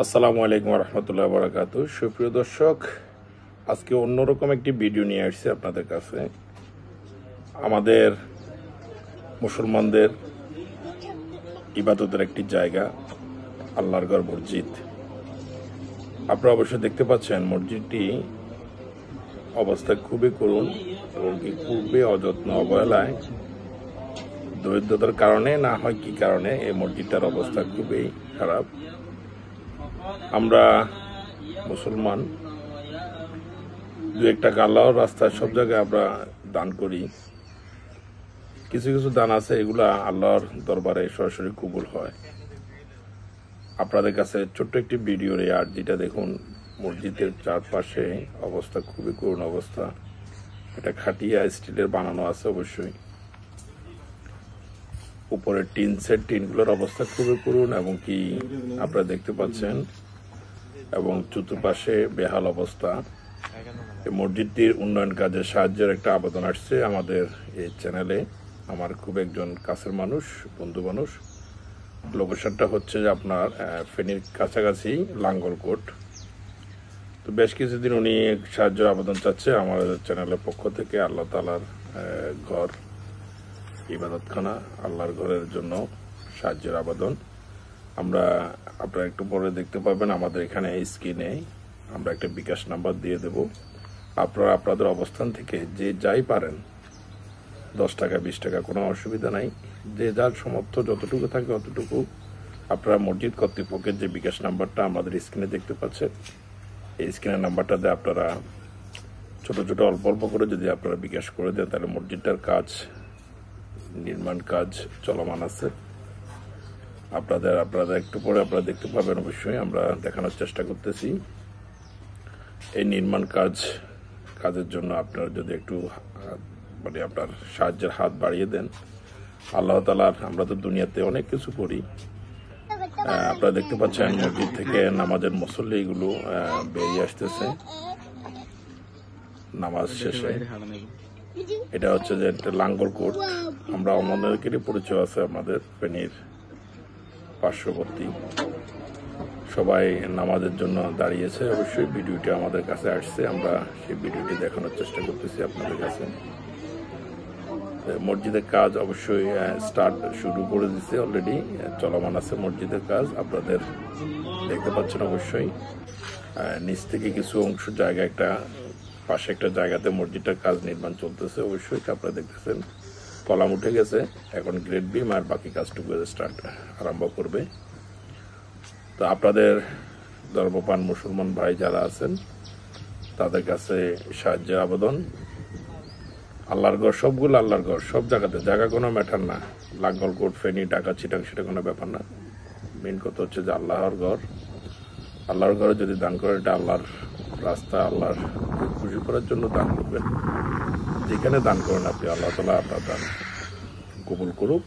আসসালামু আলাইকুম রহমতুল্লাহ বারাকাতু। সুপ্রিয় দর্শক, আজকে অন্যরকম একটি ভিডিও নিয়ে আসছি আপনাদের কাছে। আমাদের মুসলমানদের ইবাদতের একটি জায়গা আল্লাহর ঘর মসজিদ। আপনারা অবশ্যই দেখতে পাচ্ছেন মসজিদটি অবস্থা খুবই করুণ এবং কি পূর্বে অযত্ন অবহেলায় দরিদ্রতার কারণে না হয় কি কারণে এই মসজিদটার অবস্থা খুবই খারাপ। আমরা মুসলমান, দু একটা আল্লাহর রাস্তায় সব জায়গায় আমরা দান করি। কিছু কিছু দান আছে এগুলা আল্লাহর দরবারে সরাসরি কবুল হয়। আপনাদের কাছে ছোট্ট একটি ভিডিওর এই আরজিটা দেখুন। মসজিদের চারপাশে অবস্থা খুবই করুণ অবস্থা। এটা খাটিয়া স্টিলের বানানো আছে অবশ্যই। উপরে টিন সেট, টিনগুলোর অবস্থা খুবই করুণ এবং কি আপনারা দেখতে পাচ্ছেন, এবং চতুর্পাশে বেহাল অবস্থা। এই মসজিদটির উন্নয়ন কাজে সাহায্যের একটা আবেদন আসছে আমাদের এই চ্যানেলে। আমার খুব একজন কাছের মানুষ, বন্ধু মানুষ। লোকেশনটা হচ্ছে যে আপনার ফেনীর কাছাকাছি লাঙ্গলকোট। তো বেশ কিছুদিন উনি সাহায্যের আবেদন চাচ্ছে আমাদের চ্যানেলের পক্ষ থেকে। আল্লাহ তাআলার ঘর, ইবাদতখানা, আল্লাহর ঘরের জন্য সাহায্যের আবেদন। আপনারা একটু পরে দেখতে পাবেন আমাদের এখানে স্ক্রিনে আমরা একটা বিকাশ নাম্বার দিয়ে দেব। আপনারা আপনাদের অবস্থান থেকে যে যাই পারেন, 10 টাকা 20 টাকা কোনো অসুবিধা নাই, যে যার সমর্থ যতটুকু থাকে অতটুকু আপনারা মসজিদ কর্তৃপক্ষের যে বিকাশ নাম্বারটা আমাদের স্ক্রিনে দেখতে পাচ্ছেন, এই স্ক্রিনের নাম্বারটাতে আপনারা ছোট ছোট অল্প অল্প করে যদি আপনারা বিকাশ করে দেন, তাহলে মসজিদটার কাজ, নির্মাণ কাজ চলমান আছে। আপনারা একটু পরে আপনারা দেখতে পাবেন অবশ্যই। আমরা দেখানোর চেষ্টা করতেছি এই নির্মাণ কাজের জন্য আপনারা যদি একটু আপনার সাহায্যের হাত বাড়িয়ে দেন। আল্লাহ তাআলার, আমরা তো দুনিয়াতে অনেক কিছু করি। আপনারা দেখতে পাচ্ছেন মসজিদ থেকে নামাজের মুসল্লি এগুলো বেরিয়ে আসতেছে নামাজ শেষে। এটা হচ্ছে যে লাঙ্গলকোট। আমরা আমাদেরকেরই পরিচয় আছে আমাদের ফেনীর পার্শ্ববর্তী। সবাই নামাজের জন্য দাঁড়িয়েছে। অবশ্যই ভিডিওটি আমাদের কাছে আসছে, আমরা সেই ভিডিওটি দেখানোর চেষ্টা করতেছি আপনাদের কাছে। মসজিদের কাজ অবশ্যই শুরু করে দিচ্ছে, অলরেডি চলমান আছে মসজিদের কাজ। আপনাদের দেখতে পাচ্ছেন অবশ্যই নিচ থেকে কিছু অংশ পাশে একটা জায়গাতে মসজিদটার কাজ নির্মাণ চলতেছে। অবশ্যই আপনারা দেখতেছেন কলাম উঠে গেছে, এখন গ্রেড বিম আর বাকি কাজটুকু আরম্ভ করবে। তো আপনাদের ধর্মপ্রাণ মুসলমান ভাই যারা আছেন তাদের কাছে সাহায্যের আবেদন। আল্লাহর ঘর, সবগুলো আল্লাহর ঘর, সব জায়গাতে, জায়গা কোনো ম্যাটার না। লাঙ্গলকোট, ফেনী, ঢাকা, চিটাং, সেটা কোনো ব্যাপার না। মেন কথা হচ্ছে যে আল্লাহর ঘর। আল্লাহর ঘরে যদি দান করেন, এটা আল্লাহর রাস্তা, আল্লাহর খুশি করার জন্য দান করবেন। যেখানে দান করেন আপনি, আল্লাহ তাআলা আপনার দান কবুল করুক।